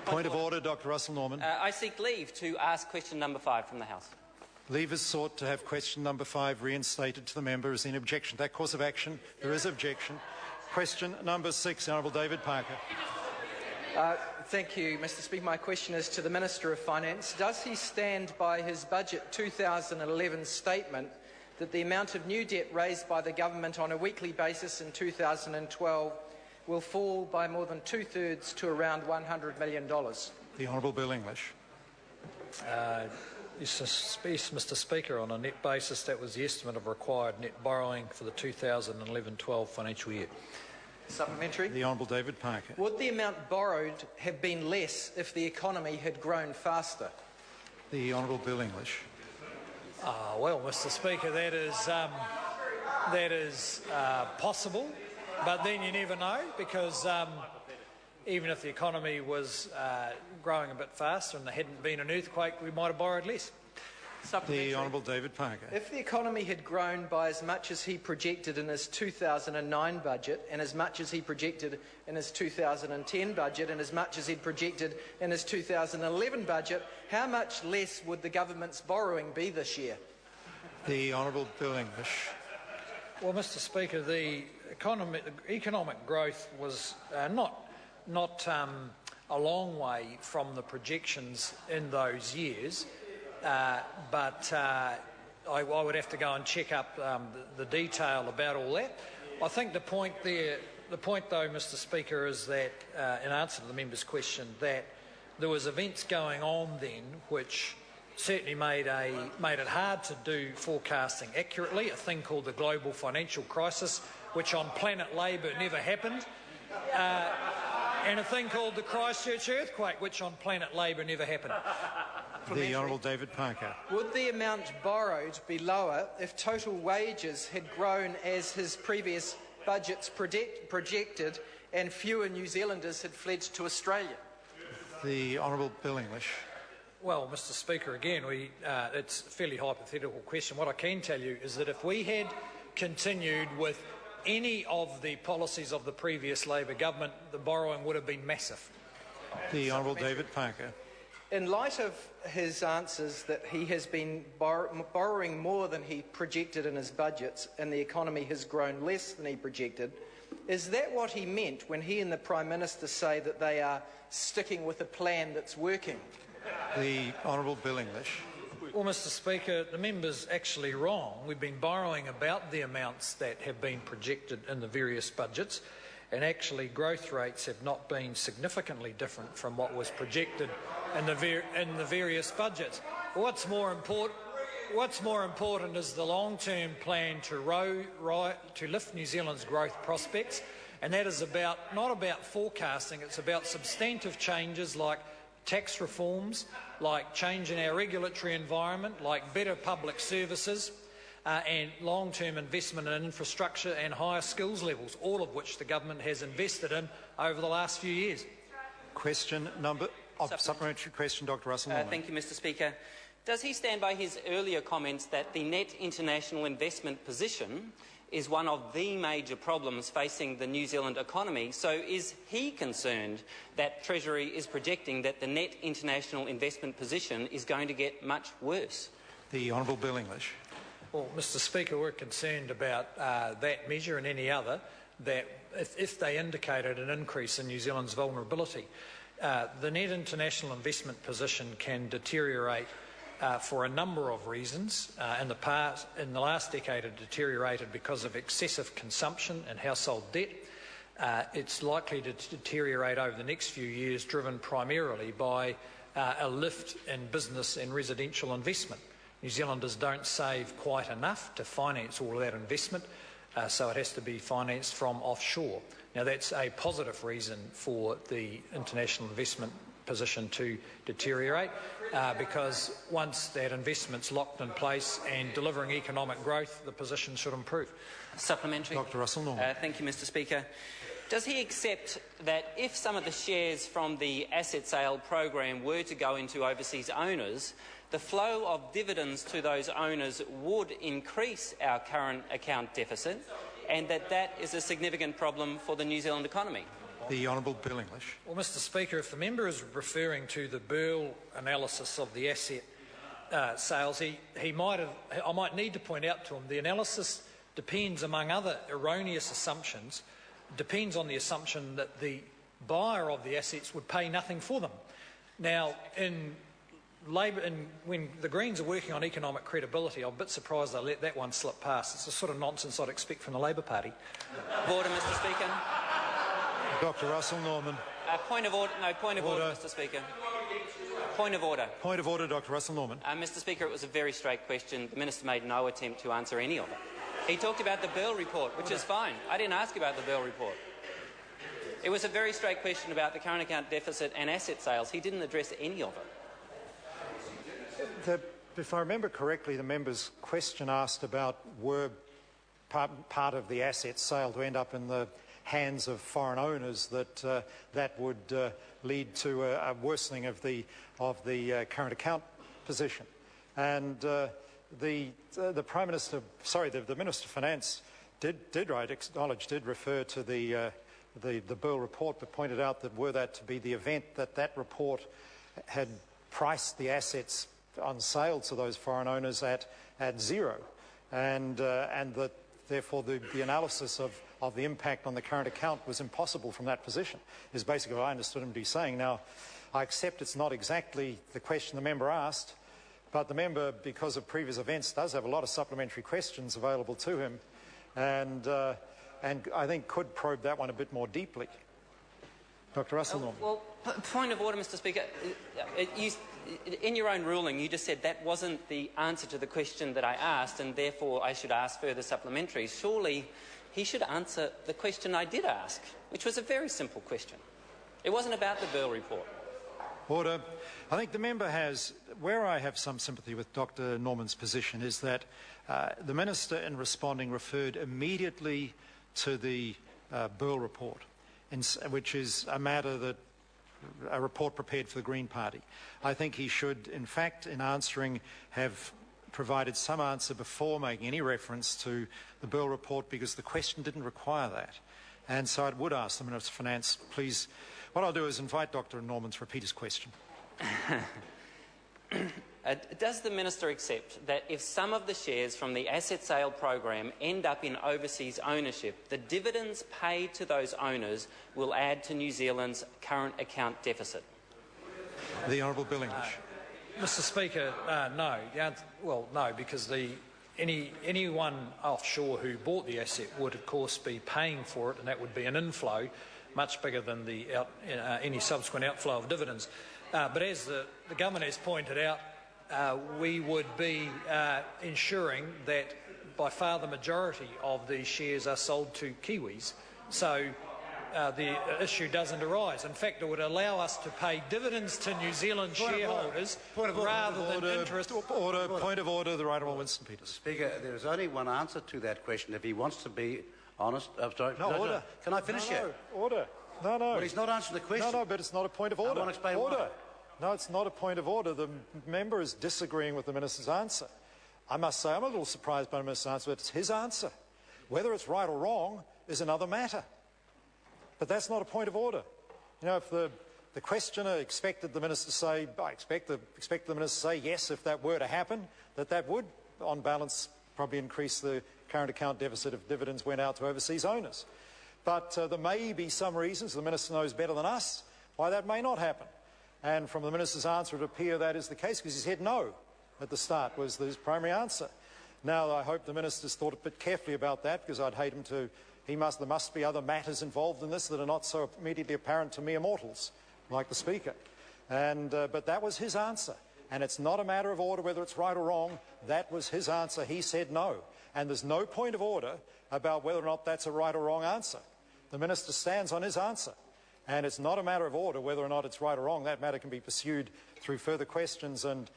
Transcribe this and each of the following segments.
Point of order, Dr. Russell Norman. I seek leave to ask question number 5 from the House. Leave is sought to have question number 5 reinstated to the member. Is in objection to that course of action? There is objection. Question number 6, the Honourable David Parker. Thank you, Mr. Speaker. My question is to the Minister of Finance. Does he stand by his Budget 2011 statement that the amount of new debt raised by the government on a weekly basis in 2012 will fall by more than 2/3 to around $100 million? The Honourable Bill English. Yes, Mr. Speaker, on a net basis, that was the estimate of required net borrowing for the 2011-12 financial year. Supplementary. The Honourable David Parker. Would the amount borrowed have been less if the economy had grown faster? The Honourable Bill English. Well, Mr. Speaker, that is possible, but then you never know, because even if the economy was growing a bit faster and there hadn't been an earthquake, we might have borrowed less. The Honourable David Parker. If the economy had grown by as much as he projected in his 2009 budget, and as much as he projected in his 2010 budget, and as much as he projected in his 2011 budget, how much less would the government's borrowing be this year? The Honourable Bill English. Well, Mr. Speaker, the economic growth was not a long way from the projections in those years. But I would have to go and check up the detail about all that. I think the point though, Mr. Speaker, is that, in answer to the member's question, that there was events going on then which certainly made it hard to do forecasting accurately. A thing called the global financial crisis, which on planet Labour never happened. And a thing called the Christchurch earthquake, which on planet Labour never happened. The Honourable David Parker. Would the amount borrowed be lower if total wages had grown as his previous budgets projected and fewer New Zealanders had fled to Australia? The Honourable Bill English. Well, Mr. Speaker, again, it's a fairly hypothetical question. What I can tell you is that if we had continued with any of the policies of the previous Labor government, the borrowing would have been massive. The Honourable David Parker. In light of his answers that he has been borrowing more than he projected in his budgets and the economy has grown less than he projected, is that what he meant when he and the Prime Minister say that they are sticking with a plan that's working? The Honourable Bill English. Well, Mr. Speaker, the member's actually wrong. We've been borrowing about the amounts that have been projected in the various budgets, and actually growth rates have not been significantly different from what was projected in the various budgets. What's more important is the long-term plan to lift New Zealand's growth prospects, and that is not about forecasting. It's about substantive changes like tax reforms, like change in our regulatory environment, like better public services, and long-term investment in infrastructure and higher skills levels, all of which the government has invested in over the last few years. Question number... supplementary question, Dr. Russell Norman. Thank you, Mr. Speaker. Does he stand by his earlier comments that the net international investment position is one of the major problems facing the New Zealand economy? So is he concerned that Treasury is projecting that the net international investment position is going to get much worse? The Honourable Bill English. Well, Mr. Speaker, we're concerned about that measure and any other, that if they indicated an increase in New Zealand's vulnerability. The net international investment position can deteriorate for a number of reasons. In the last decade, it deteriorated because of excessive consumption and household debt. It's likely to deteriorate over the next few years, driven primarily by a lift in business and residential investment. New Zealanders don't save quite enough to finance all of that investment, so it has to be financed from offshore. Now, that's a positive reason for the international investment position to deteriorate, because once that investment's locked in place and delivering economic growth, the position should improve. Supplementary. Dr. Russell Norman. Thank you, Mr. Speaker. Does he accept that if some of the shares from the asset sale program were to go into overseas owners, the flow of dividends to those owners would increase our current account deficit, and that is a significant problem for the New Zealand economy? The Honourable Bill English. Well, Mr Speaker, if the member is referring to the Burl analysis of the asset sales, I might need to point out to him the analysis depends, among other erroneous assumptions, depends on the assumption that the buyer of the assets would pay nothing for them. Now, when the Greens are working on economic credibility, I'm a bit surprised they let that one slip past. It's the sort of nonsense I'd expect from the Labor Party. Order, Mr Speaker. Dr Russell Norman. Point of order. No, point of order, Mr Speaker. Point of order. Point of order, Dr Russell Norman. Mr Speaker, it was a very straight question. The Minister made no attempt to answer any of it. He talked about the Burl report, which is fine. I didn't ask about the Burl report. It was a very straight question about the current account deficit and asset sales. He didn't address any of it. If I remember correctly, the member's question asked about were part of the assets sale to end up in the hands of foreign owners that would lead to a worsening of the current account position. And the Prime Minister, sorry, the Minister of Finance did refer to the Burl report, but pointed out that were that to be the event, that report had priced the assets on sale to those foreign owners at zero, and that therefore the analysis of the impact on the current account was impossible from that position, is basically what I understood him to be saying. Now, I accept it's not exactly the question the member asked, but the member, because of previous events, does have a lot of supplementary questions available to him, and I think could probe that one a bit more deeply. Dr Russell Norman. Well, point of order, Mr Speaker. In your own ruling, you just said that wasn't the answer to the question that I asked, and therefore I should ask further supplementaries. Surely he should answer the question I did ask, which was a very simple question. It wasn't about the Burl report. Order. I think the member has, where I have some sympathy with Dr Norman's position, is that the Minister, in responding, referred immediately to the Burl report, which is a matter that a report prepared for the Green Party. I think he should, in fact, in answering, have provided some answer before making any reference to the Burl report, because the question didn't require that. And so I would ask the Minister of Finance, please, what I'll do is invite Dr Norman to repeat his question. Does the Minister accept that if some of the shares from the asset sale program end up in overseas ownership, the dividends paid to those owners will add to New Zealand's current account deficit? The Honourable Bill English. Mr Speaker, no. No, because anyone offshore who bought the asset would, of course, be paying for it, and that would be an inflow much bigger than any subsequent outflow of dividends. But as the government has pointed out, we would be ensuring that by far the majority of these shares are sold to Kiwis, so the issue doesn't arise. In fact, it would allow us to pay dividends to New Zealand shareholders rather than interest. Point of order, the Right Honourable Winston Peters. Speaker, there is only one answer to that question. If he wants to be honest, order. Can I finish here? Order. No. Well, he's not answering the question. No, but it's not a point of order. I want to explain order. Why. No, it's not a point of order. The member is disagreeing with the Minister's answer. I must say I'm a little surprised by the Minister's answer, but it's his answer. Whether it's right or wrong is another matter. But that's not a point of order. You know, if the questioner expected the Minister to say, I expect the Minister to say yes, if that were to happen, that would, on balance, probably increase the current account deficit if dividends went out to overseas owners. But there may be some reasons, the Minister knows better than us, why that may not happen. And from the Minister's answer, it would appear that is the case, because he said no at the start was his primary answer. Now, I hope the Minister's thought a bit carefully about that, because I'd hate him to... there must be other matters involved in this that are not so immediately apparent to mere mortals, like the Speaker. But that was his answer. And it's not a matter of order whether it's right or wrong. That was his answer. He said no. And there's no point of order about whether or not that's a right or wrong answer. The Minister stands on his answer. And it's not a matter of order whether or not it's right or wrong. That matter can be pursued through further questions. And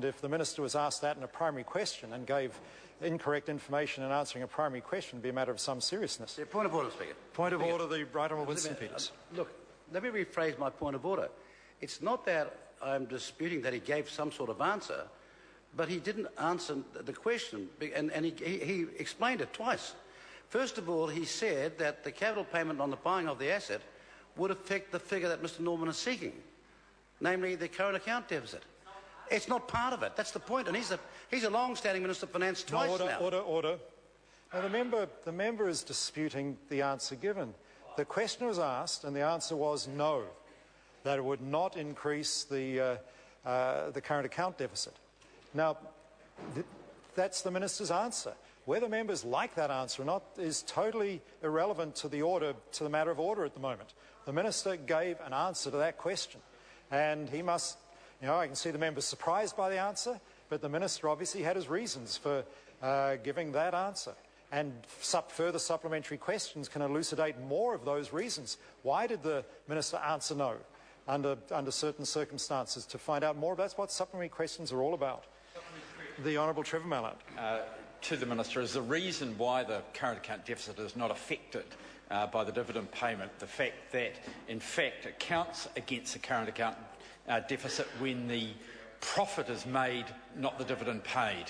if the Minister was asked that in a primary question and gave incorrect information in answering a primary question, it would be a matter of some seriousness. Yeah, point of order, Speaker. Point of order, the Right Honourable Winston Peters. Look, let me rephrase my point of order. It's not that I'm disputing that he gave some sort of answer, but he didn't answer the question, and he explained it twice. First of all, he said that the capital payment on the buying of the asset would affect the figure that Mr Norman is seeking, namely the current account deficit. It's not part of it. That's the point. And he's a long-standing Minister of Finance twice now. Order. Now, the member is disputing the answer given. The question was asked, and the answer was no, that it would not increase the current account deficit. Now, that's the minister's answer. Whether members like that answer or not is totally irrelevant to the matter of order at the moment. The minister gave an answer to that question, and he must. I can see the members surprised by the answer, but the minister obviously had his reasons for giving that answer. And further supplementary questions can elucidate more of those reasons. Why did the minister answer no under certain circumstances? To find out more, that's what supplementary questions are all about. The Honourable Trevor Mallard. To the Minister, is the reason why the current account deficit is not affected by the dividend payment the fact that, in fact, it counts against the current account deficit when the profit is made, not the dividend paid?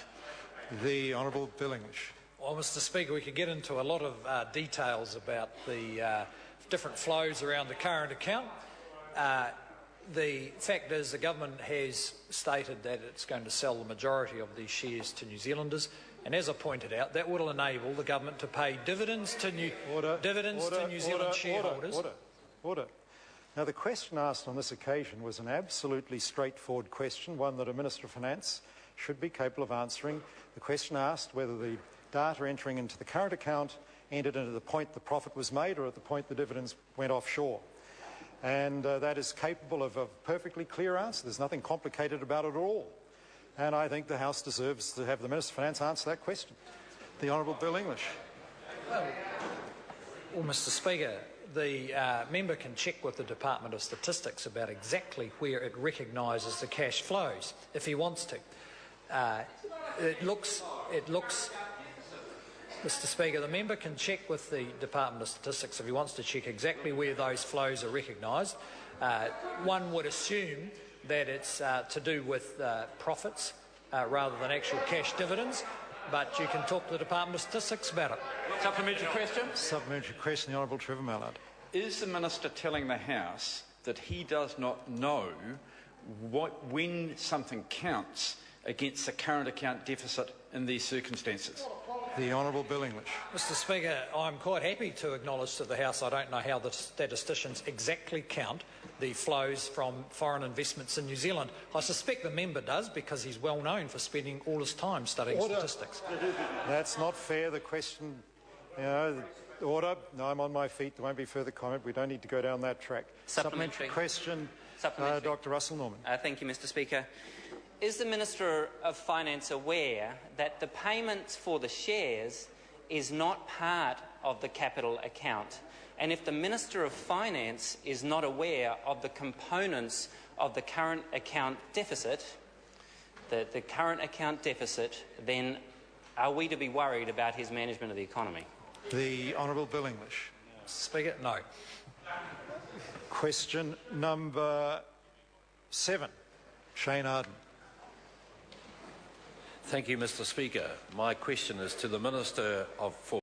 The Honourable Bill English. Well, Mr Speaker, we could get into a lot of details about the different flows around the current account. The fact is the government has stated that it's going to sell the majority of these shares to New Zealanders, and as I pointed out, that will enable the government to pay dividends to New Zealand shareholders. Order. Now, the question asked on this occasion was an absolutely straightforward question, one that a Minister of Finance should be capable of answering. The question asked whether the data entering into the current account entered into the point the profit was made or at the point the dividends went offshore. And that is capable of a perfectly clear answer. There's nothing complicated about it at all. And I think the House deserves to have the Minister of Finance answer that question. The Honourable Bill English. Well, Mr Speaker, the member can check with the Department of Statistics about exactly where it recognises the cash flows, if he wants to. It looks, Mr Speaker, the member can check with the Department of Statistics if he wants to check exactly where those flows are recognised. One would assume that it's to do with profits rather than actual cash dividends, but you can talk to the Department of Statistics about it. Supplementary question? Supplementary question, the Honourable Trevor Mallard. Is the Minister telling the House that he does not know when something counts against the current account deficit in these circumstances? The Honourable Bill English. Mr Speaker, I'm quite happy to acknowledge to the House I don't know how the statisticians exactly count the flows from foreign investments in New Zealand. I suspect the member does because he's well known for spending all his time studying statistics. That's not fair. The question, order. No, I'm on my feet. There won't be further comment. We don't need to go down that track. Supplementary question, Dr Russell Norman. Thank you, Mr Speaker. Is the Minister of Finance aware that the payments for the shares is not part of the capital account? And if the Minister of Finance is not aware of the components of the current account deficit, the current account deficit, then are we to be worried about his management of the economy? The Honourable Bill English. Mr Speaker, no. Question number 7, Shane Arden. Thank you, Mr Speaker. My question is to the Minister for